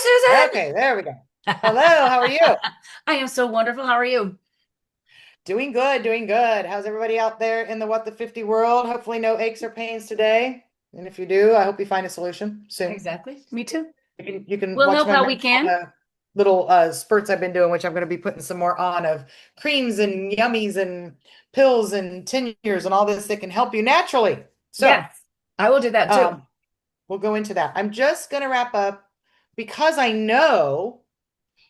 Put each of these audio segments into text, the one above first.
Okay, there we go. Hello, how are you? I am so wonderful. How are you? Doing good, doing good. How's everybody out there in the What the 50 world? Hopefully no aches or pains today. And if you do, I hope you find a solution soon. Exactly. Me too. You can We'll watch help my how we can. marijuana little spurts I've been doing, which I'm going to be putting some more on of creams and yummies and pills and tinctures and all this that can help you naturally. So, Yes, I will do that too. um, we'll go into that. I'm just going to wrap up because I know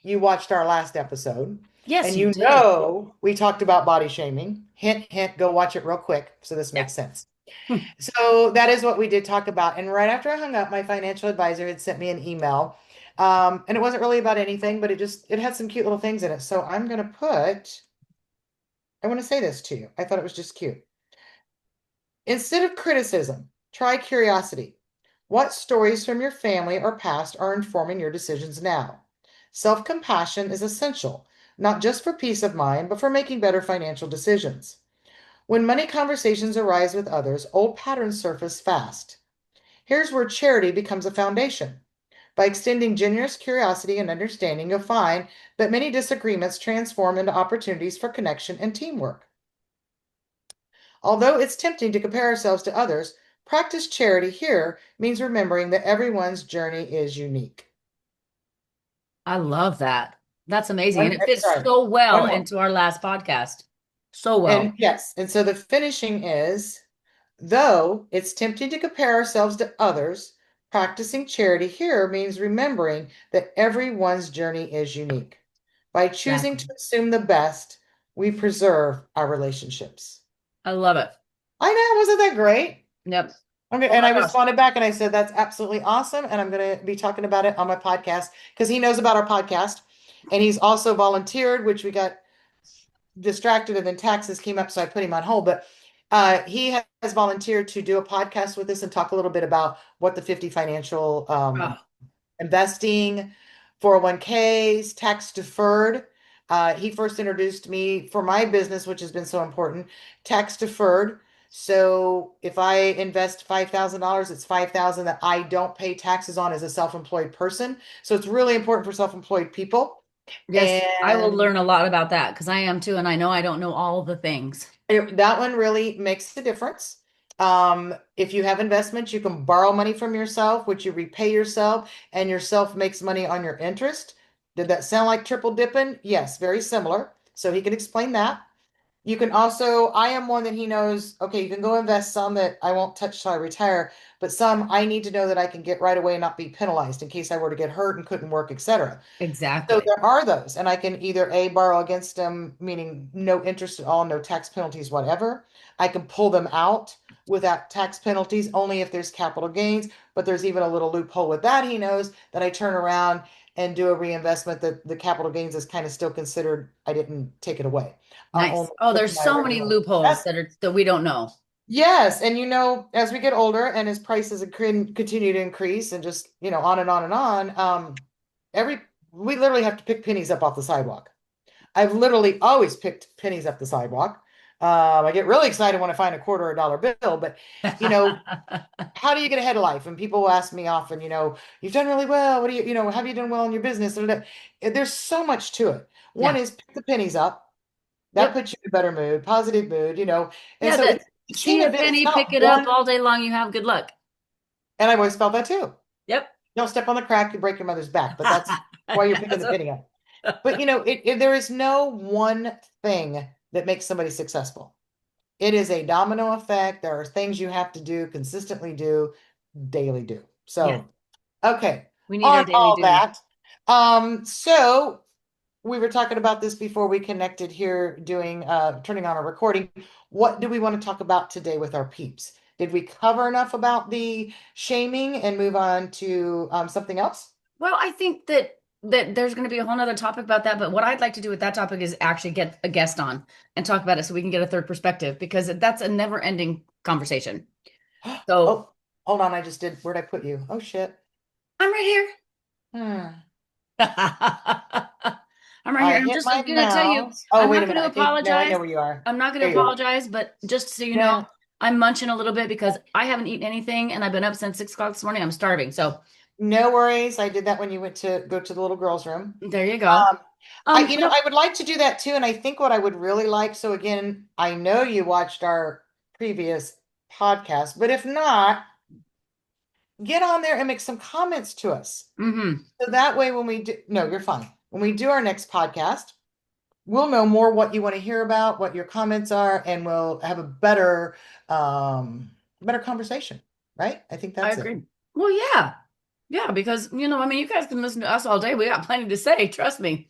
you watched our last episode Yes, and you you did. know we talked about body shaming. Hint, hint, go watch it real quick so this Yeah. makes sense. Hmm. So that is what we did talk about. And right after I hung up, my financial advisor had sent me an email. And it wasn't really about anything, but it had some cute little things in it. So I want to say this to you. I thought it was just cute. Instead of criticism, try curiosity. What stories from your family or past are informing your decisions now? Self-compassion is essential, not just for peace of mind, but for making better financial decisions. When money conversations arise with others, old patterns surface fast. Here's where charity becomes a foundation. By extending generous curiosity and understanding, you'll find that many disagreements transform into opportunities for connection and teamwork. Although it's tempting to compare ourselves to others, practice charity here means remembering that everyone's journey is unique. I love that. That's amazing. And One, it fits sorry, so well one more. into our last podcast. So And well. yes, and so the finishing is, though it's tempting to compare ourselves to others, practicing charity here means remembering that everyone's journey is unique. By choosing Exactly. to assume the best, we preserve our relationships. I love it. I know, wasn't that great? Yep. Okay, Oh and my I gosh. responded back and I said, that's absolutely awesome. And I'm going to be talking about it on my podcast because he knows about our podcast. And he's also volunteered, which we got distracted and then taxes came up. So I put him on hold. But he has volunteered to do a podcast with us and talk a little bit about what the 50 financial Oh, investing, 401ks, tax deferred. He first introduced me for my business, which has been so important, tax deferred. So if I invest $5,000, it's 5,000 that I don't pay taxes on as a self-employed person. So it's really important for self-employed people. yes. I will And learn a lot about that because I am too. And I know I don't know all the things. that one really makes the difference. If you have investments, you can borrow money from yourself, which you repay yourself, and yourself makes money on your interest. Did that sound like triple dipping? Yes, very similar. So he can explain that. You can also, I am one that he knows, okay, you can go invest some that I won't touch till I retire, but some I need to know that I can get right away and not be penalized in case I were to get hurt and couldn't work, etc. So Exactly. there are those, and I can either A, borrow against them, meaning no interest at all, no tax penalties, whatever. I can pull them out without tax penalties, only if there's capital gains. But there's even a little loophole with that. He knows that I turn around and do a reinvestment that the capital gains is kind of still considered, I didn't take it away. I'll Nice. only Oh, put to there's my so many original loopholes investment. that we don't know. Yes, and as we get older and as prices continue to increase and just, on and on and on, every we literally have to pick pennies up off the sidewalk. I've literally always picked pennies up the sidewalk. I get really excited when I find a quarter or a dollar bill, but you know, how do you get ahead of life? And people will ask me often, you've done really well. What do have you done well in your business? There's so much to it. One Yeah. is pick the pennies up. That Yep. puts you in a better mood, positive mood. And Yeah, so that it's see seen a a bit, it's penny, pick not it up one, all day long, you have good luck. and I've always felt that too. Yep. Don't step on the crack, you break your mother's back, but that's why you're picking the So- penny up. But there is no one thing that makes somebody successful. It is a domino effect. There are things you have to do, consistently do, daily do. yeah, So, okay, we need our on daily all duty. that. So we were talking about this before we connected here, doing turning on a recording. What do we want to talk about today with our peeps? Did we cover enough about the shaming and move on to something else? Well, I think that there's going to be a whole nother topic about that, but what I'd like to do with that topic is actually get a guest on and talk about it so we can get a third perspective because that's a never-ending conversation. So Oh, hold on. I just did. Where'd I put you? Oh, shit. I'm right here. Hmm. I'm right here. I I'm hit just my going to tell you, mouse. Oh, I'm wait not a going minute. to I think, no, I apologize. know where you are. I'm not going There to you are. apologize, but just so you know, Yeah. I'm munching a little bit because I haven't eaten anything and I've been up since 6 o'clock this morning. I'm starving. So No worries. I did that when you went to go to the little girls' room. There you go. Um, I No, would like to do that too. And I think what I would really like, so again, I know you watched our previous podcast, but if not, get on there and make some comments to us. mm-hmm. So that way, when we do, no, you're fine. When we do our next podcast, we'll know more what you want to hear about, what your comments are, and we'll have a better conversation, right? I think I that's it. agree. Well, yeah. Yeah, because I mean, you guys can listen to us all day. We got plenty to say, trust me.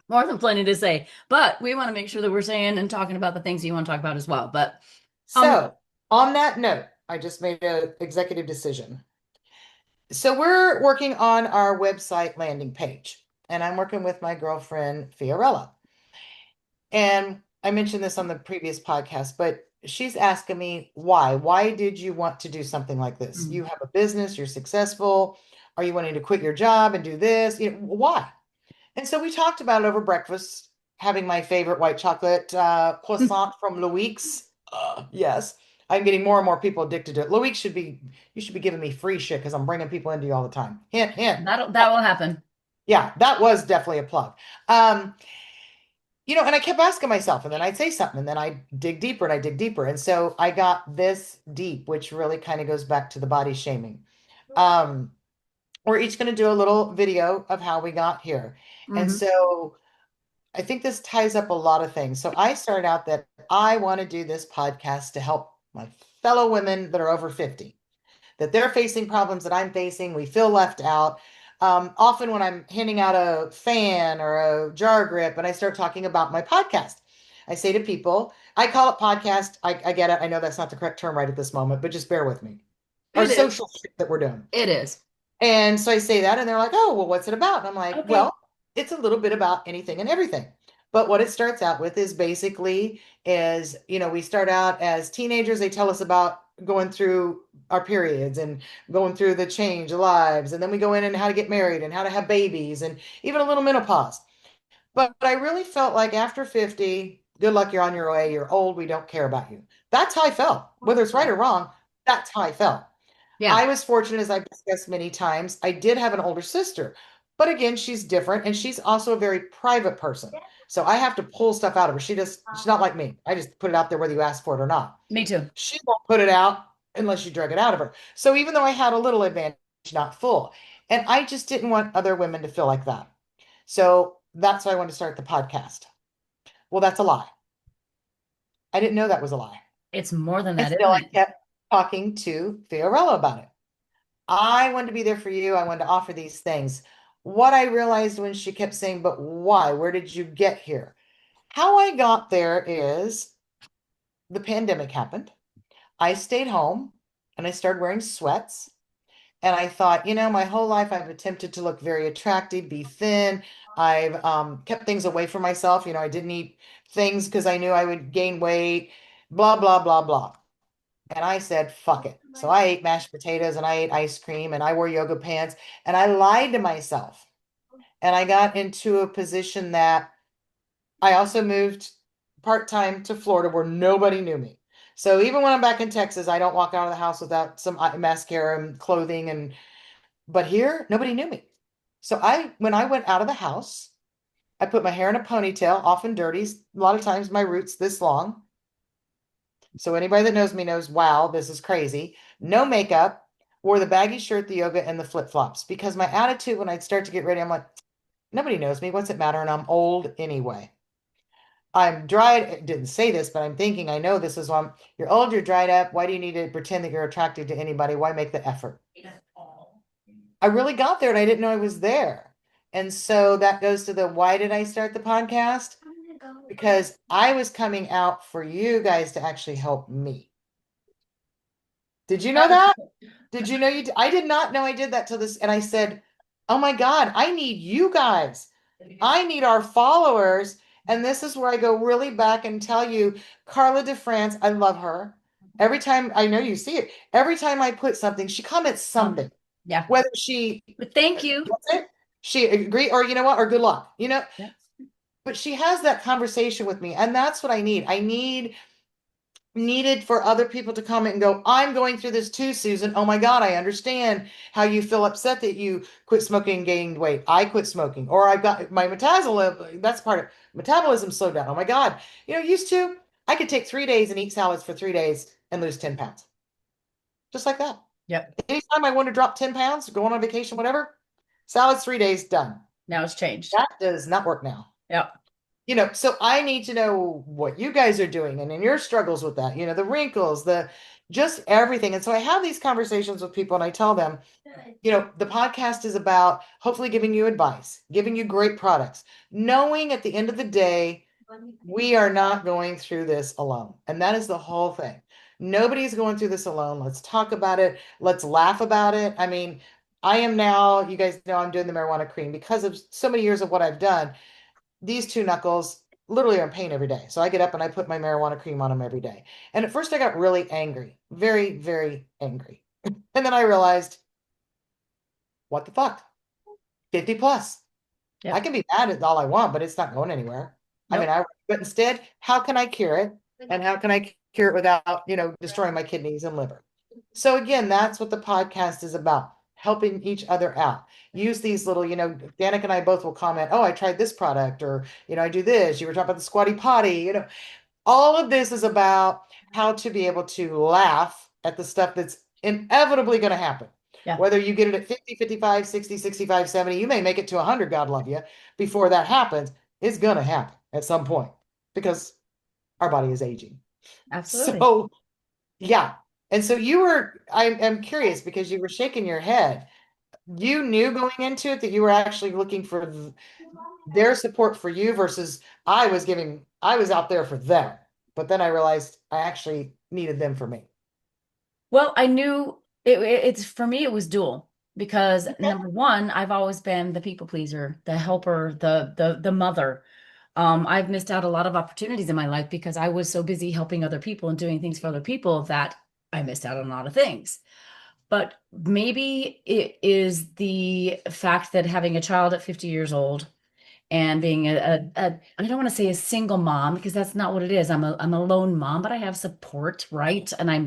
More than plenty to say. But we want to make sure that we're saying and talking about the things you want to talk about as well. But um So, on that note, I just made an executive decision. So, we're working on our website landing page, and I'm working with my girlfriend, Fiorella. And I mentioned this on the previous podcast, but she's asking me why. Why did you want to do something like this? You have a business, you're successful. Are you wanting to quit your job and do this? Why? And so we talked about it over breakfast, having my favorite white chocolate croissant from Louis. Yes, I'm getting more and more people addicted to it. Louis you should be giving me free shit because I'm bringing people into you all the time. Hint, hint. that will happen. Yeah, that was definitely a plug. Um, and I kept asking myself, and then I'd say something, and then I dig deeper and I dig deeper. And so I got this deep, which really kind of goes back to the body shaming. Um, we're each going to do a little video of how we got here. And Hmm. so I think this ties up a lot of things. So I started out that I want to do this podcast to help my fellow women that are over 50, that they're facing problems that I'm facing. We feel left out. Often when I'm handing out a fan or a jar grip and I start talking about my podcast, I say to people, I call it podcast. I get it. I know that's not the correct term right at this moment, but just bear with me. Our It is. social shit that we're doing. It is. And so I say that, and they're like, oh, well, what's it about? And I'm like, Okay. well, it's a little bit about anything and everything. But what it starts out with is basically we start out as teenagers, they tell us about going through our periods and going through the change of lives. And then we go in and how to get married and how to have babies and even a little menopause. But I really felt like after 50, good luck, you're on your way, you're old, we don't care about you. That's how I felt. Whether it's right Yeah. or wrong, that's how I felt. Yeah. I was fortunate, as I've discussed many times. I did have an older sister, but again, she's different, and she's also a very private person. So I have to pull stuff out of her. She's not like me. I just put it out there whether you ask for it or not. Me too. She won't put it out unless you drag it out of her. So even though I had a little advantage, not full, and I just didn't want other women to feel like that. So that's why I wanted to start the podcast. Well, that's a lie. I didn't know that was a lie It's more than that, until isn't I it? kept talking to Fiorella about it. I wanted to be there for you. I wanted to offer these things. What I realized when she kept saying, but why? Where did you get here? How I got there is the pandemic happened. I stayed home and I started wearing sweats. And I thought, my whole life I've attempted to look very attractive, be thin. I've kept things away from myself. I didn't eat things because I knew I would gain weight, blah, blah, blah, blah. And I said, fuck it. So I ate mashed potatoes and I ate ice cream and I wore yoga pants and I lied to myself. And I got into a position that I also moved part-time to Florida where nobody knew me. So even when I'm back in Texas, I don't walk out of the house without some mascara and clothing but here nobody knew me. So when I went out of the house, I put my hair in a ponytail, often dirty, a lot of times my roots this long. So anybody that knows me knows, wow, this is crazy. No makeup, wore the baggy shirt, the yoga, and the flip-flops because my attitude when I'd start to get ready, I'm like, nobody knows me. What's it matter? And I'm old anyway. I'm dried. I didn't say this, but I'm thinking I know this is why you're old, you're dried up. Why do you need to pretend that you're attracted to anybody? Why make the effort? I really got there and I didn't know I was there. And so that goes to the why did I start the podcast? Because I was coming out for you guys to actually help me. Did you know that? Did you know I did not know I did that till this. And I said, oh my God, I need you guys. I need our followers. And this is where I go really back and tell you, Carla DeFrance, I love her. Every time I know you see it, every time I put something, she comments something, Yeah. whether she, But thank you. what's it? She agree, or you know what, or good luck, Yeah. but she has that conversation with me. And that's what I need. I need needed for other people to comment and go, I'm going through this too, Susan. Oh my God, I understand how you feel upset that you quit smoking and gained weight. I quit smoking, or I've got my metabolism. That's part of metabolism slowed down. Oh my God. Used to, I could take 3 days and eat salads for 3 days and lose 10 pounds. Just like that. Yep. Anytime I want to drop 10 pounds, go on vacation, whatever, salads 3 days, done. Now it's changed. That does not work now. Yep. So I need to know what you guys are doing and in your struggles with that, the wrinkles, the just everything. And so I have these conversations with people and I tell them, the podcast is about hopefully giving you advice, giving you great products, knowing at the end of the day, we are not going through this alone. And that is the whole thing. Nobody's going through this alone. Let's talk about it. Let's laugh about it. I mean, I am now, you guys know I'm doing the marijuana cream because of so many years of what I've done. These two knuckles literally are in pain every day. So I get up and I put my marijuana cream on them every day. And at first I got really angry, very, very angry. And then I realized, what the fuck? 50 plus. Yep. I can be mad at all I want, but it's not going anywhere. Nope. But instead, how can I cure it? And how can I cure it without, destroying my kidneys and liver? So again, that's what the podcast is about, helping each other out. Use these little, Danica and I both will comment, oh, I tried this product, or, I do this. You were talking about the squatty potty, all of this is about how to be able to laugh at the stuff that's inevitably going to happen. Yeah. Whether you get it at 50, 55, 60, 65, 70, you may make it to 100, God love you, before that happens. It's going to happen at some point because our body is aging. Absolutely. So, yeah. And so I'm curious because you were shaking your head. You knew going into it that you were actually looking for their support for you versus I was out there for them. But then I realized I actually needed them for me. Well, I knew it's for me, it was dual because number one, I've always been the people pleaser, the helper, the mother. I've missed out a lot of opportunities in my life because I was so busy helping other people and doing things for other people that I missed out on a lot of things. But maybe it is the fact that having a child at 50 years old and being I don't want to say a single mom because that's not what it is. I'm a lone mom, but I have support, right? And I'm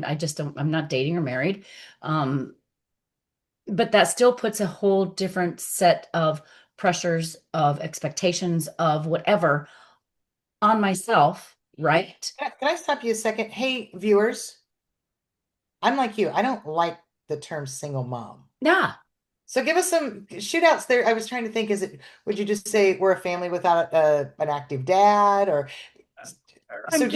not dating or married. But that still puts a whole different set of pressures, of expectations, of whatever on myself, right? Can I stop you a second? Hey, viewers, I'm like you. I don't like the term single mom. Yeah. So give us some shootouts there. I was trying to think, would you just say we're a family without an active dad or so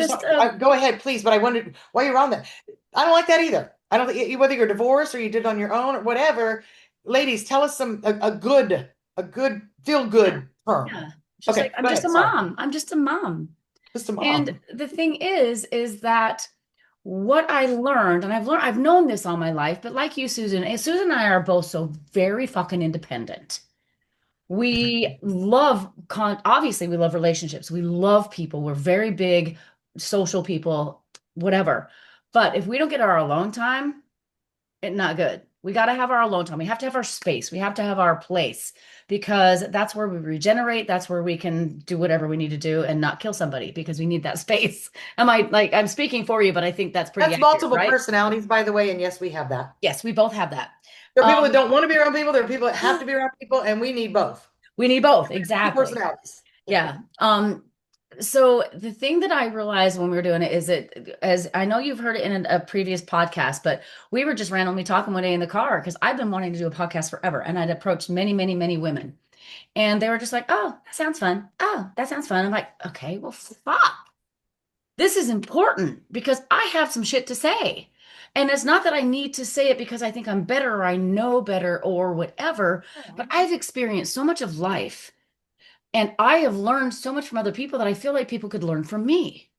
go ahead, please. But I wondered why you're on that. I don't like that either. I don't think whether you're divorced or you did it on your own or whatever. Ladies, tell us a good feel good term. Yeah. Okay, I'm just a mom. I'm just a mom. Just a mom. And the thing is that what I learned, and I've known this all my life, but like you, Susan, Susan and I are both so very fucking independent. We love, obviously, we love relationships. We love people. We're very big social people, whatever. But if we don't get our alone time, it's not good. We got to have our alone time. We have to have our space. We have to have our place because that's where we regenerate. That's where we can do whatever we need to do and not kill somebody because we need that space. I'm speaking for you, but I think that's pretty That's accurate, multiple right? personalities, by the way. And yes, we have that. Yes, we both have that. There are people that don't want to be around people. There are people that have to be around people, and we need both. We need both. Exactly. Personalities. Yeah. So the thing that I realized when we were doing it is that, as I know you've heard it in a previous podcast, but we were just randomly talking one day in the car because I've been wanting to do a podcast forever. And I'd approached many, many, many women. And they were just like, oh, that sounds fun. Oh, that sounds fun. I'm like, okay, well, fuck. This is important because I have some shit to say. And it's not that I need to say it because I think I'm better or I know better or whatever, but I've experienced so much of life. And I have learned so much from other people that I feel like people could learn from me.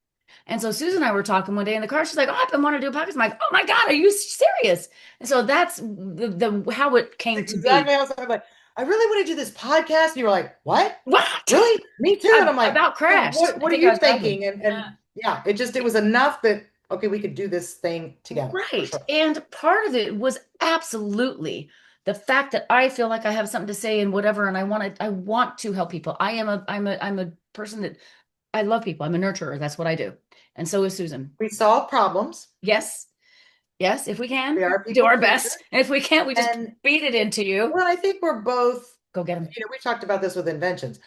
And so Susan and I were talking one day in the car. She's like, oh, I've been wanting to do a podcast. I'm like, oh my God, are you serious? And so that's the how it came to be. Exactly. I'm like, I really want to do this podcast. And you were like, what? What? Really? Me too. And I'm like, about crashed. What are you thinking? And yeah, it was enough that, okay, we could do this thing together. Right. Sure. And part of it was absolutely the fact that I feel like I have something to say and whatever, and I want to help people. I'm a person that I love people. I'm a nurturer. That's what I do. And so is Susan. We solve problems. Yes. Yes. If we We can, are do people our pleasers. best. And if we can't, we just And beat it into you. well, I think we're both, Go get them. we talked about this with inventions.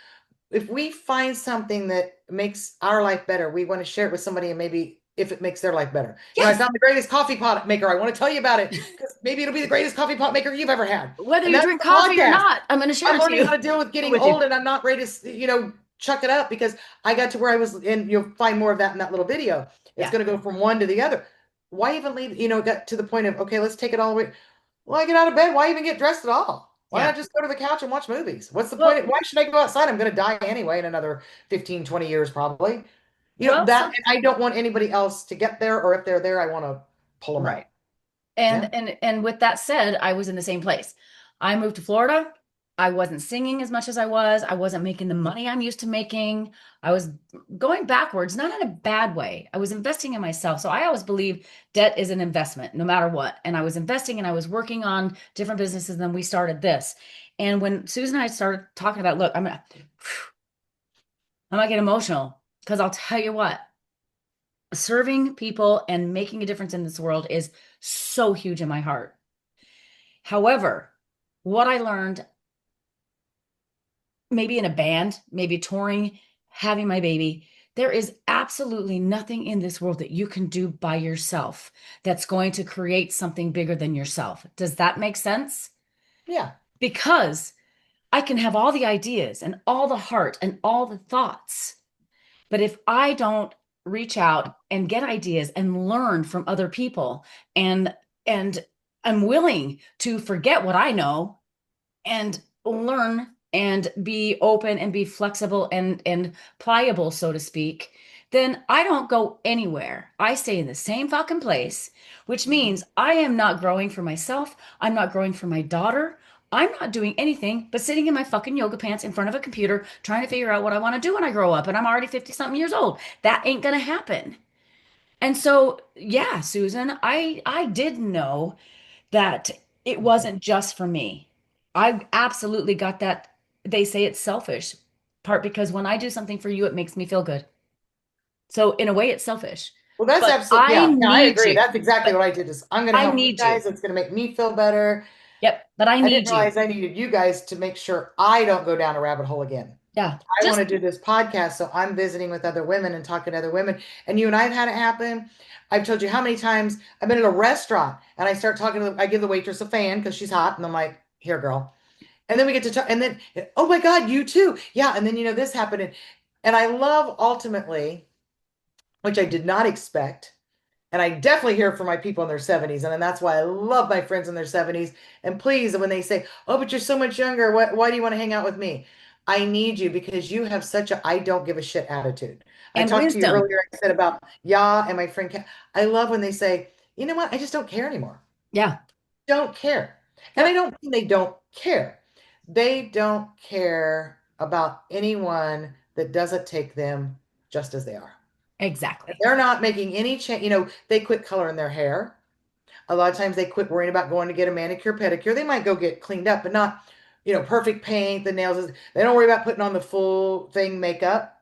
If we find something that makes our life better, we want to share it with somebody and maybe if it makes their life better. I Yes. found the greatest coffee pot maker. I want to tell you about it because maybe it'll be the greatest coffee pot maker you've ever had. Whether And you that's drink the coffee or podcast. not, I'm going to share I'm it to learning how you. to deal with getting With you. old and I'm not ready to, chuck it up because I got to where I was, and you'll find more of that in that little video. It's Yeah. going to go from one to the other. Why even leave, got to the point of, okay, let's take it all the way. Well, I get out of bed. Why even get dressed at all? Why Yeah. not just go to the couch and watch movies? What's the Well, point? Why should I go outside? I'm going to die anyway in another 15, 20 years, probably. well, That, some, and I don't want anybody else to get there, or if they're there, I want to pull them right. out. Yeah. And with that said, I was in the same place. I moved to Florida. I wasn't singing as much as I was. I wasn't making the money I'm used to making. I was going backwards, not in a bad way. I was investing in myself. So I always believe debt is an investment, no matter what. And I was investing and I was working on different businesses. And then we started this. And when Susan and I started talking about, look, I might get emotional because I'll tell you what, serving people and making a difference in this world is so huge in my heart. However, what I learned, maybe in a band, maybe touring, having my baby, there is absolutely nothing in this world that you can do by yourself that's going to create something bigger than yourself. Does that make sense? Yeah. Because I can have all the ideas and all the heart and all the thoughts. But if I don't reach out and get ideas and learn from other people and I'm willing to forget what I know and learn and be open and be flexible and pliable, so to speak, then I don't go anywhere. I stay in the same fucking place, which means I am not growing for myself. I'm not growing for my daughter. I'm not doing anything but sitting in my fucking yoga pants in front of a computer trying to figure out what I want to do when I grow up. And I'm already 50 something years old. That ain't gonna happen. And so, yeah, Susan, I did know that it wasn't just for me. I absolutely got that. They say it's selfish part because when I do something for you, it makes me feel good. So in a way, it's selfish. Well, that's But absolutely, I yeah, I need agree. you. That's exactly But what I did is I'm going to I help you need you. guys. It's going to make me feel better. Yep. But I I didn't need you. realize I needed you guys to make sure I don't go down a rabbit hole again. Yeah. I want Just to do this podcast, so I'm visiting with other women and talking to other women. And you and I've had it happen. I've told you how many times I've been at a restaurant and I start talking to I give the waitress a fan because she's hot, and I'm like, "Here, girl." And then we get to talk, and then, oh my God, you too, yeah. And then this happened, and I love ultimately, which I did not expect. And I definitely hear from my people in their 70s. And then that's why I love my friends in their 70s. And please, when they say, oh, but you're so much younger, why do you want to hang out with me? I need you because you have such a I don't give a shit attitude. I and talked to you wisdom. earlier, I said about yeah, and my friend, I love when they say, you know what? I just don't care anymore. Yeah. Don't care. And I Yep. don't mean they don't care. They don't care about anyone that doesn't take them just as they are. Exactly. They're not making any change. They quit coloring their hair. A lot of times they quit worrying about going to get a manicure, pedicure. They might go get cleaned up, but not, perfect paint, the nails. They don't worry about putting on the full thing makeup.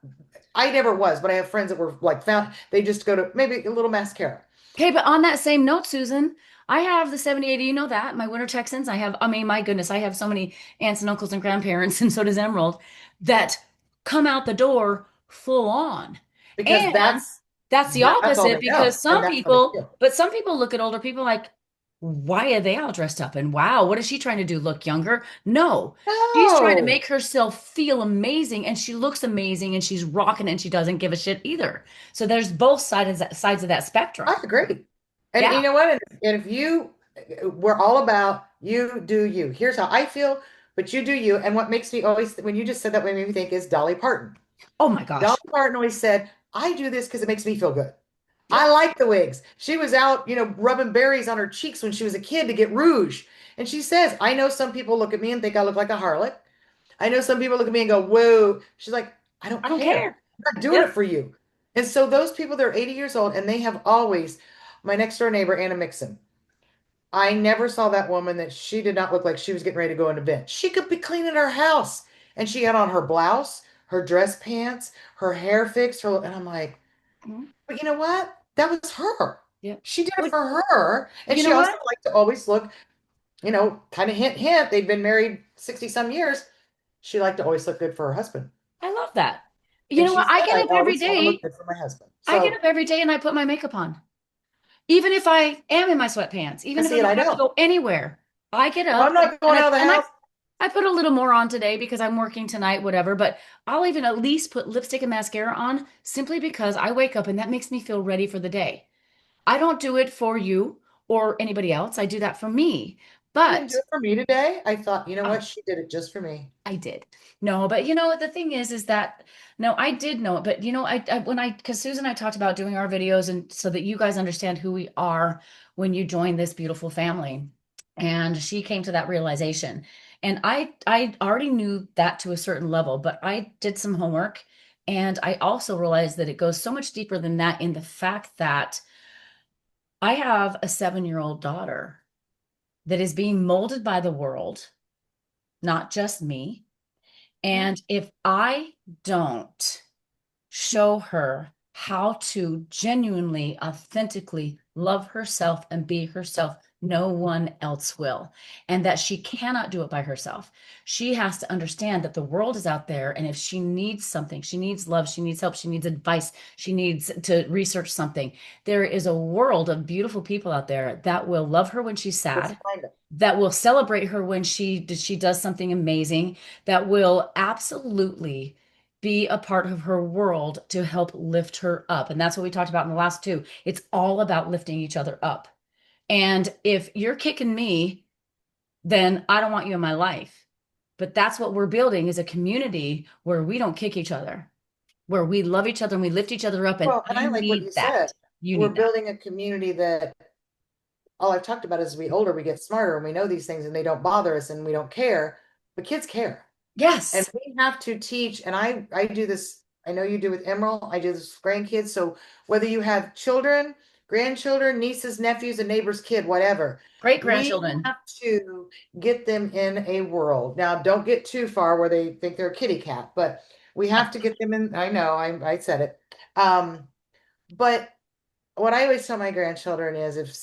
I never was, but I have friends that were like they just go to maybe a little mascara. Okay, but on that same note, Susan, I have the 7080, you know that, my winter Texans. I mean, my goodness, I have so many aunts and uncles and grandparents, and so does Emerald, that come out the door full on. Because And that's the that's all opposite they know. because And some that's how they people, feel. but some people look at older people like, why are they all dressed up? And wow, what is she trying to do? Look younger? No, she's trying to No, make herself feel amazing, and she looks amazing, and she's rocking, and she doesn't give a shit either. So there's both sides of that I spectrum. agree. And you Yeah. know what? And if we're all about you do you. Here's how I feel, but you do you. And what makes me always, when you just said that, what made me think is Dolly Parton. Oh my Dolly gosh. Parton always said, I do this because it makes me feel good. I Yep. like the wigs. She was out, rubbing berries on her cheeks when she was a kid to get rouge. And she says, I know some people look at me and think I look like a harlot. I know some people look at me and go, whoa. She's like, I don't I don't care. care. I'm not doing it Yep. for you. And so those people, they're 80 years old and they have always, my next door neighbor, Anna Mixon, I never saw that woman that she did not look like she was getting ready to go into bed. She could be cleaning her house. And she had on her blouse, her dress pants, her hair fixed, and I'm like, But you know what? That was her. Yeah. She did it Well, for her. And you she know also what? liked to always look, kind of hint, hint. They'd been married 60 some years. She liked to always look good for her husband. I love that. You And know she what? I said, get I up every always want to look day. good for my husband. I get So up every day and I put my makeup on. Even if I am in my sweatpants, I even if I see it, I don't have to don't. go anywhere, I get If up I'm not and going out of the house, I put a little more on today because I'm working tonight, whatever, but I'll even at least put lipstick and mascara on simply because I wake up and that makes me feel ready for the day. I don't do it for you or anybody else. I do that for me. she didn't do But it for me today. I thought, you know oh, what? She did it just for me. I did. No, but you know what the thing is that no, I did know it, but you know, I when I because Susan and I talked about doing our videos and so that you guys understand who we are when you join this beautiful family. And she came to that realization. And I already knew that to a certain level, but I did some homework and I also realized that it goes so much deeper than that in the fact that I have a 7-year-old daughter that is being molded by the world, not just me. Yeah. And if I don't show her how to genuinely, authentically love herself and be herself, no one else will. And that she cannot do it by herself. She has to understand that the world is out there. And if she needs something, she needs love, she needs help, she needs advice, she needs to research something. There is a world of beautiful people out there that will love her when she's Let's sad, find it. that will celebrate her when she does something amazing, that will absolutely be a part of her world to help lift her up. And that's what we talked about in the last two. It's all about lifting each other up. And if you're kicking me, then I don't want you in my life. But that's what we're building is a community where we don't kick each other, where we love each other and we lift each other up. And Well, and I I like what you need that. said. You We're need that. building a community that all I've talked about is as we older, we get smarter and we know these things and they don't bother us and we don't care. But kids care. And Yes. we have to teach, and I do this, I know you do with Emerald, I do this with grandkids. So whether you have children, grandchildren, nieces, nephews, a neighbor's kid, whatever, Great we grandchildren. have to get them in a world. Now, don't get too far where they think they're a kitty cat, but we have to get them in. I know, I said it. But what I always tell my grandchildren is if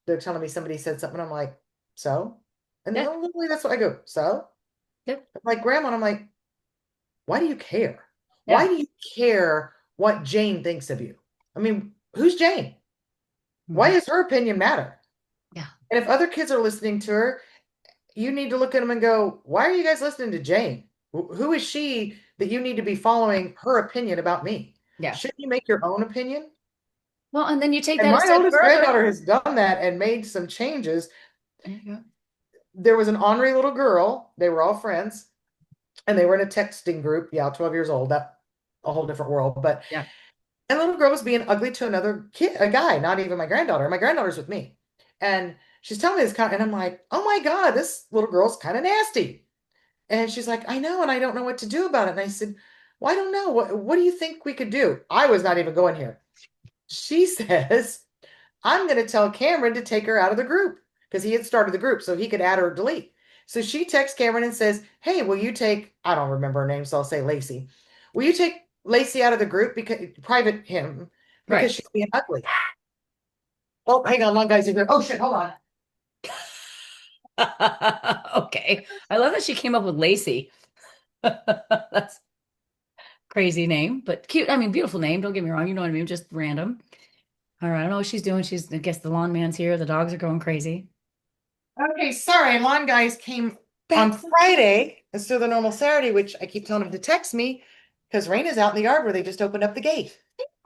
they're telling me somebody said something, I'm like, so? And Yeah. literally that's what I go, so? Yeah. I'm like grandma, and I'm like, why do you care? Why Yeah. do you care what Jane thinks of you? I mean, who's Jane? Why Mhm. does her opinion matter? Yeah. And if other kids are listening to her, you need to look at them and go, why are you guys listening to Jane? Who is she that you need to be following her opinion about me? Yeah. Shouldn't you make your own opinion? Well, and then you take And that a my step oldest further. granddaughter has done that and made some changes. There you go. There was an ornery little girl. They were all friends and they were in a texting group. Yeah, 12 years old. That a whole different world. But Yeah. and the little girl was being ugly to another kid, a guy, not even my granddaughter. My granddaughter's with me. And she's telling me this and I'm like, oh my God, this little girl's kind of nasty. And she's like, I know, and I don't know what to do about it. And I said, well, I don't know. What do you think we could do? I was not even going here. She says, I'm going to tell Cameron to take her out of the group because he had started the group so he could add her or delete. So she texts Cameron and says, hey, will you take, I don't remember her name, so I'll say Lacey. Will you take Lacey out of the group because private him because Right. she's being ugly? Oh, hang on, one guy's in there. Oh shit, hold on. Okay. I love that she came up with Lacey. That's crazy name, but cute. I mean, beautiful name. Don't get me wrong. You know what I mean? Just random. All right. I don't know what she's doing. I guess the lawn man's here. The dogs are going crazy. Okay, sorry, lawn guys came on Back. Friday instead of the normal Saturday, which I keep telling them to text me because Raina's out in the yard where they just opened up the gate.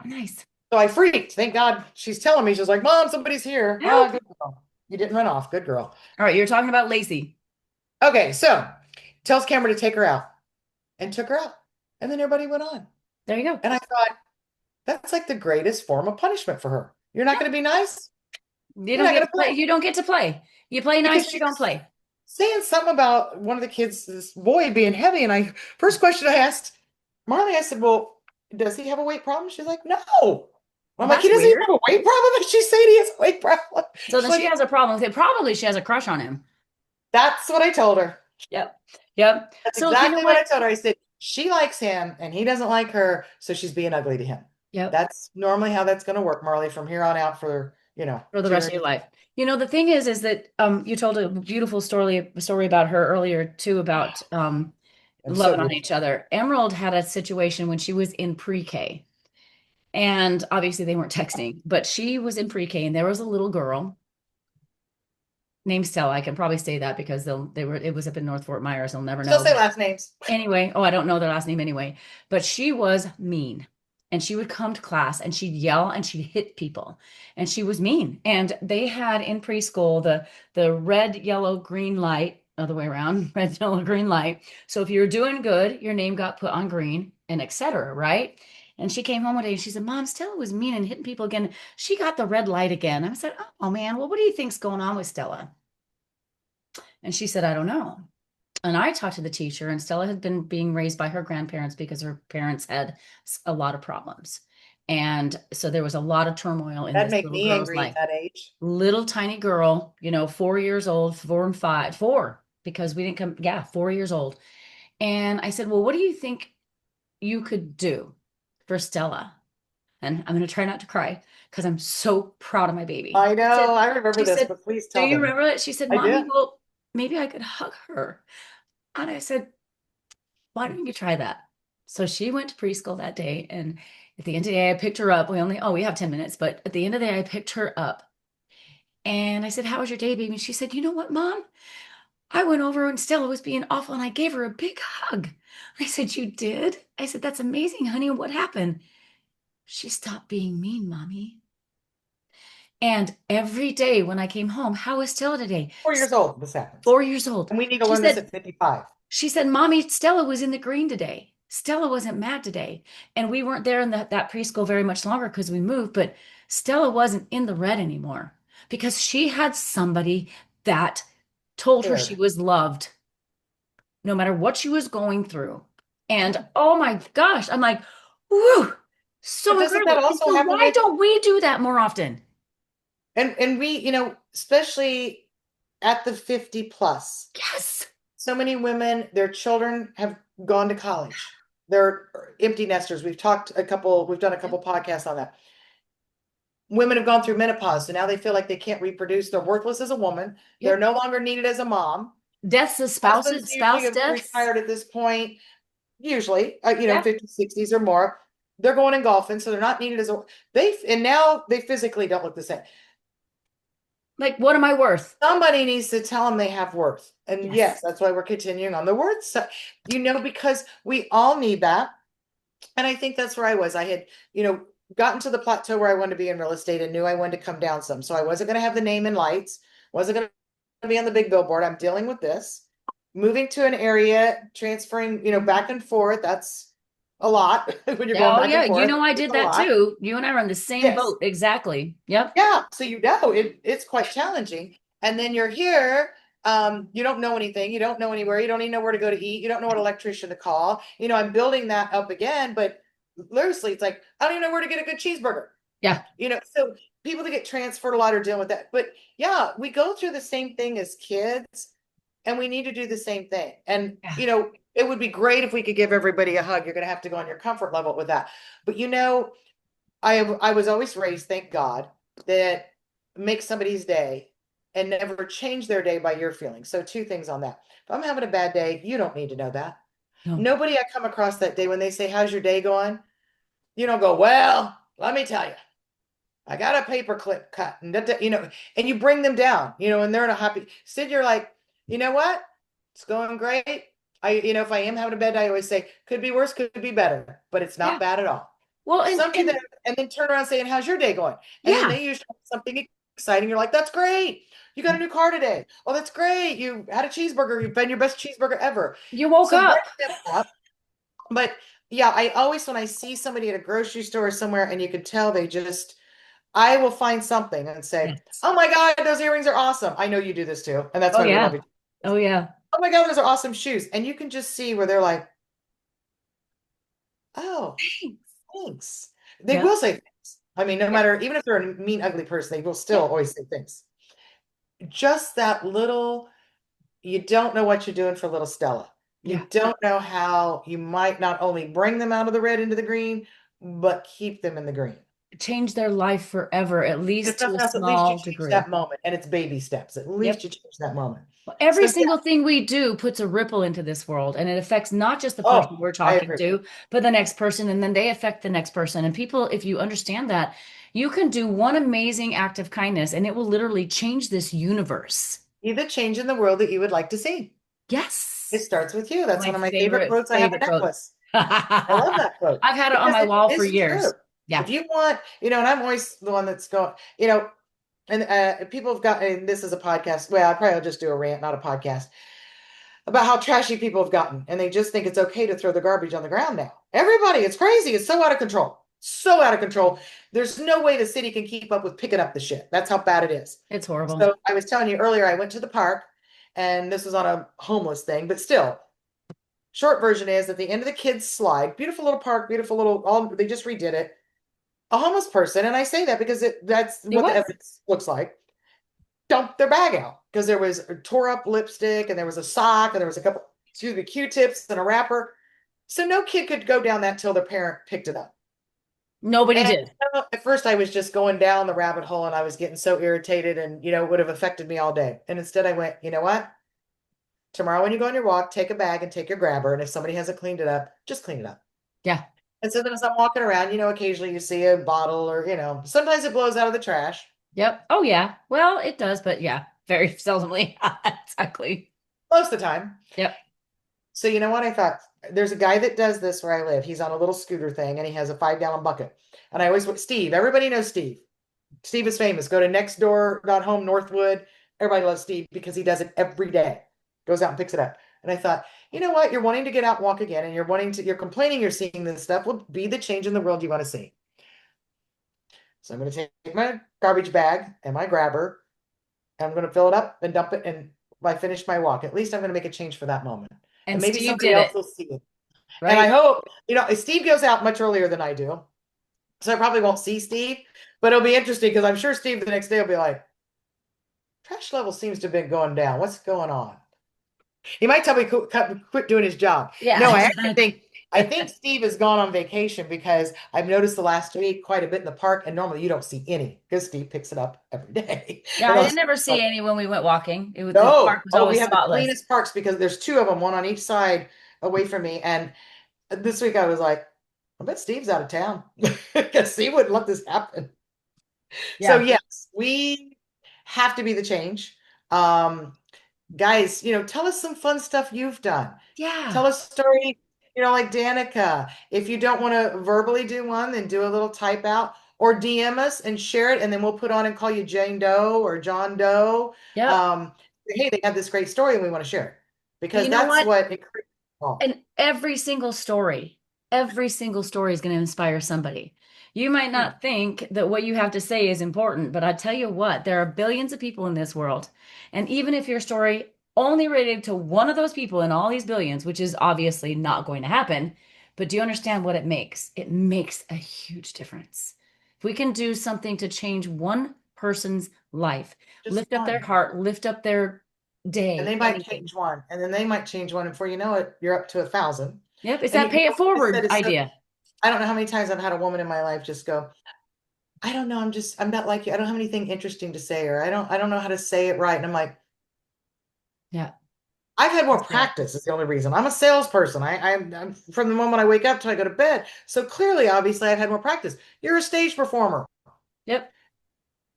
Nice. So I freaked. Thank God she's telling me. She's like, Mom, somebody's here. Ah, Help. good girl. You didn't run off. Good girl. All right. You're talking about Lacey. Okay, so tells Cameron to take her out and took her out. And then everybody went on. There you go. And I thought, that's like the greatest form of punishment for her. You're not going to be nice? You You're don't not get going to to play. play. You don't get to play. You play nice Because or you she don't was play. saying something about one of the kids, this boy being heavy. And first question I asked Marley, I said, well, does he have a weight problem? She's like, no. I'm Well, like, he that's doesn't even weird. have a weight problem? And she said he has a weight problem. So She's then she like, has a problem with it. Probably she has a crush on him. that's what I told her. Yep. Yep. That's So you know exactly what what? I told her. I said, she likes him and he doesn't like her, so she's being ugly to him. Yep. That's normally how that's going to work, Marley, from here on out for, For the rest of your journey. life. The thing is that you told a beautiful story about her earlier too about I'm so loving on beautiful. each other. Emerald had a situation when she was in pre-K. And obviously they weren't texting, but she was in pre-K and there was a little girl named Stella. I can probably say that because it was up in North Fort Myers. They'll never Still know. say last names. Anyway, oh, I don't know their last name anyway, but she was mean. And she would come to class and she'd yell and she'd hit people. And she was mean. And they had in preschool the red, yellow, green light, other way around, red, yellow, green light. So if you were doing good, your name got put on green and etc. Right? And she came home one day and she said, Mom, Stella was mean and hitting people again. She got the red light again. I said, oh man, well, what do you think's going on with Stella? And she said, I don't know. And I talked to the teacher, and Stella had been being raised by her grandparents because her parents had a lot of problems. And so there was a lot of turmoil in That'd this make little me girl's angry life. at that age. Little tiny girl, 4 years old, 4 and 5, 4, because we didn't come, yeah, 4 years old. And I said, well, what do you think you could do for Stella? And I'm going to try not to cry because I'm so proud of my baby. I She said, know, I remember she this, said, but please do tell you them. remember it? She said, I do. Mommy, well, maybe I could hug her. And I said, why don't you try that? So she went to preschool that day. And at the end of the day, I picked her up. We have 10 minutes, but at the end of the day, I picked her up. And I said, how was your day, baby? And she said, you know what, Mom? I went over and Stella was being awful and I gave her a big hug. I said, you did? I said, that's amazing, honey. What happened? She stopped being mean, Mommy. And every day when I came home, how is Stella today? 4 years old, this happens. 4 years old. And we need to She learn this said, at 55. She said, Mommy, Stella was in the green today. Stella wasn't mad today. And we weren't there in that preschool very much longer because we moved, but Stella wasn't in the red anymore because she had somebody that told her she Cared. was loved no matter what she was going through. And Yeah. oh my gosh, I'm like, whew, But so doesn't that incredible. And also so happen why with, don't we do that more often? and we, especially at the 50 plus, Yes. so many women, their children have gone to college. They're empty nesters. We've done a Yep. couple podcasts on that. Women have gone through menopause, so now they feel like they can't reproduce. They're worthless as a woman. They're Yep. no longer needed as a mom. Deaths of Husbands spouses, usually spouse have deaths. retired at this point, usually, Yep. 50s, 60s or more. They're going and golfing, so they're not needed as a and now they physically don't look the same. Like, what am I worth? Somebody needs to tell them they have worth. And Yes. yes, that's why we're continuing on the worth. So, because we all need that. And I think that's where I was. I had, gotten to the plateau where I wanted to be in real estate and knew I wanted to come down some. So I wasn't going to have the name in lights, wasn't going to be on the big billboard. I'm dealing with this. Moving to an area, transferring, back and forth. That's a lot when you're going Oh, back yeah. and forth. I It's did a that lot. too. You and I were in the same Yes. boat. Exactly. Yep. Yeah. So it's quite challenging. And then you're here. You don't know anything. You don't know anywhere. You don't even know where to go to eat. You don't know what electrician to call. I'm building that up again, but loosely, it's like, I don't even know where to get a good cheeseburger. Yeah. So people that get transferred a lot are dealing with that. But yeah, we go through the same thing as kids and we need to do the same thing. And, Yeah. it would be great if we could give everybody a hug. You're going to have to go on your comfort level with that. But I was always raised, thank God, that make somebody's day and never change their day by your feelings. So two things on that. If I'm having a bad day, you don't need to know that. No. Nobody I come across that day when they say, how's your day going? You don't go, well, let me tell you, I got a paper clip cut and and you bring them down, and they're in a happy Sid, you're like, you know what? It's going great. If I am having a bad day, I always say, could be worse, could be better, but it's Yeah. not bad at all. Well, Some do that and then turn around saying, how's your day going? And then yeah, they usually have something exciting. You're like, that's great. You got a new car today. Oh, that's great. You had a cheeseburger. You've been your best cheeseburger ever. you woke So bring up. them up. But yeah, I always, when I see somebody at a grocery store or somewhere and you can tell I will find something and say, Yes. oh my God, those earrings are awesome. I know you do this too. And that's Oh, why we love yeah. each other. Oh, yeah. Oh my God, those are awesome shoes. And you can just see where they're like, oh, thanks. They Yeah. will say things. I mean, no Yeah. matter, even if they're a mean, ugly person, they will still Yeah. always say things. Just that little, you don't know what you're doing for little Stella. You Yeah. don't know how you might not only bring them out of the red into the green, but keep them in the green. Change their life forever, at If least to a nothing else, at least you small change degree. that moment, and it's baby steps. At least Yep. you change that moment. Well, every So yeah. single thing we do puts a ripple into this world, and it affects not just the person Oh, we're I talking agree. to, but the next person, and then they affect the next person. And people, if you understand that, you can do one amazing act of kindness, and it will literally change this universe. Be the change in the world that you would like to see. It Yes. starts with you. That's My one of my favorite favorite, quotes. I have a favorite quote. necklace. I love I've that quote had it on because my it wall for is true. years. Yeah. If you want, and I'm always the one that's going, and people have got, and this is a podcast. Well, I probably will just do a rant, not a podcast, about how trashy people have gotten, and they just think it's okay to throw the garbage on the ground now. Everybody, it's crazy. It's so out of control. So out of control. There's no way the city can keep up with picking up the shit. That's how bad it is. It's horrible. So I was telling you earlier, I went to the park, and this was on a homeless thing, but still, short version is at the end of the kids' slide, beautiful little park, beautiful little, all they just redid it. A homeless person, and I say that because that's It what the was. evidence looks like, dumped their bag out because there was a tore up lipstick and there was a sock and there was a couple, excuse me, Q-tips and a wrapper. So no kid could go down that till their parent picked it up. Nobody And did. at first I was just going down the rabbit hole and I was getting so irritated and it would have affected me all day. And instead I went, you know what? Tomorrow when you go on your walk, take a bag and take your grabber. And if somebody hasn't cleaned it up, just clean it up. Yeah. And so then as I'm walking around, occasionally you see a bottle or, sometimes it blows out of the trash. Yep. Oh, yeah. Well, it does, but yeah, very seldomly. Exactly. Most of the time. Yep. So you know what? I thought there's a guy that does this where I live. He's on a little scooter thing and he has a 5 gallon bucket. And I always Steve, everybody knows Steve. Steve is famous. Go to Nextdoor.home Northwood. Everybody loves Steve because he does it every day. Goes out and picks it up. And I thought, you know what? You're wanting to get out and walk again, and you're complaining you're seeing this stuff. Will be the change in the world you want to see. So I'm going to take my garbage bag and my grabber, and I'm going to fill it up and dump it. And I finish my walk. At least I'm going to make a change for that moment. And And maybe Steve somebody did else it, will see it. And I right? hope, Steve goes out much earlier than I do. So I probably won't see Steve, but it'll be interesting because I'm sure Steve the next day will be like, trash level seems to have been going down. What's going on? He might tell me quit doing his job. No, Yeah. I actually think Steve has gone on vacation because I've noticed the last week quite a bit in the park, and normally you don't see any because Steve picks it up every day. Yeah, And I I didn't was never see like, any when we went walking. The park no, was oh, we always have the spotless. cleanest parks because there's two of them, one on each side away from me. And this week I was like, I bet Steve's out of town because Steve wouldn't let this happen. So Yeah. yes, we have to be the change. Um, Guys, tell us some fun stuff you've done. Tell Yeah. us a story, like Danica. If you don't want to verbally do one, then do a little type out or DM us and share it, and then we'll put on and call you Jane Doe or John Doe. Yep. Um, hey, they have this great story and we want to share it And because you know that's what? what it creates. Oh, And every single story is going to inspire somebody. You might hmm. not think that what you have to say is important, but I tell you what, there are billions of people in this world. And even if your story only related to one of those people in all these billions, which is obviously not going to happen, but do you understand what it makes? It makes a huge difference. If we can do something to change one person's life, Just lift up their one. heart, lift up their And day, they might anything. change one, and then they might change one, and before you know it, you're up to 1,000. Yep, it's And that pay it what you said forward is so. idea. I don't know how many times I've had a woman in my life just go, I don't know. I'm not like you. I don't have anything interesting to say, or I don't know how to say it right. And I'm like, Yeah, I've had more that's it. practice is the only reason. I'm a salesperson. I'm from the moment I wake up till I go to bed. So clearly, obviously, I've had more practice. You're a stage performer. Yep.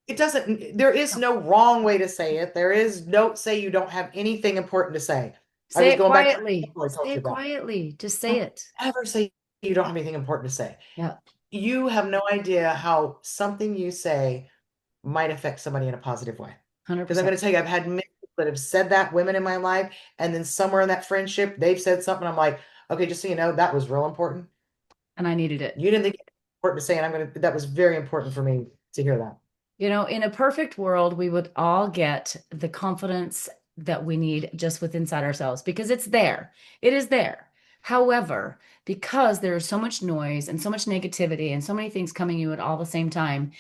There is no wrong way to say it. There is don't say you don't have anything important to say. I Say was it going back to quietly. what I told Say you it about. quietly. Just say Don't it. ever say you don't have anything important to say. Yeah, You have no idea how something you say might affect somebody in a positive way. Because I'm 100%. going to tell you, I've had many people that have said that, women in my life, and then somewhere in that friendship, they've said something. I'm like, okay, just so you know, that was real important. And I needed it. You didn't think it was important to say, and that was very important for me to hear that. In a perfect world, we would all get the confidence that we need just within inside ourselves because it's there. It is there. However, because there is so much noise and so much negativity and so many things coming you at all the same time,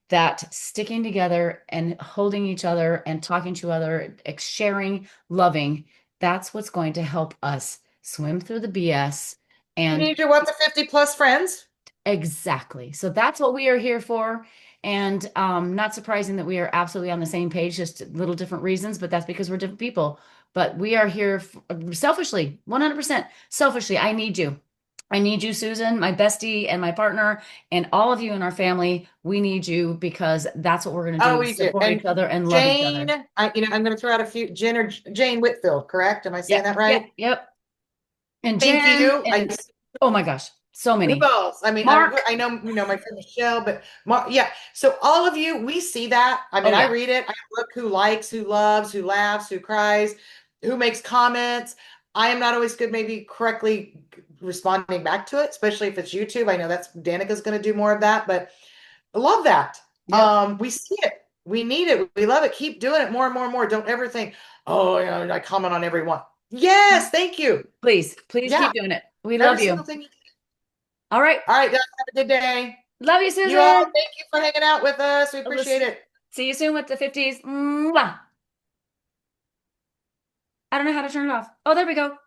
that sticking together and holding each other and talking to each other, sharing, loving, that's what's going to help us swim through the BS You and need your what the 50 plus friends. Exactly. So that's what we are here for. And not surprising that we are absolutely on the same page, just little different reasons, but that's because we're different people. But we are here selfishly, 100% selfishly. I need you. I need you, Susan, my bestie and my partner, and all of you in our family. We need you because that's what we're going to Oh, do we is do. support each And other and love each Jane, other. I'm going to throw out a few. Jane Whitfield, correct? Am I saying Yep, that yep, right? yep. And Thank Jen, you. and oh my gosh, so Who many. else? I mean, Mark. I know, my friend Michelle, but yeah. So all of you, we see that. I Oh mean, I yeah, read it. I look who likes, who loves, who laughs, who cries, who makes comments. I am not always good, maybe correctly responding back to it, especially if it's YouTube. I know that's Danica's going to do more of that, but I love that. yep. We see it. We need it. We love it. Keep doing it more and more and more. Don't ever think, oh, I comment on everyone. Yes, thank you. Please, please Yeah, keep doing it. We every love you. single thing. All right. All right, guys, have a good day. Love you, You all, Susan. thank you for hanging out with us. We We'll appreciate it. see you soon with the 50s. Mwah. I don't know how to turn it off. Oh, there we go.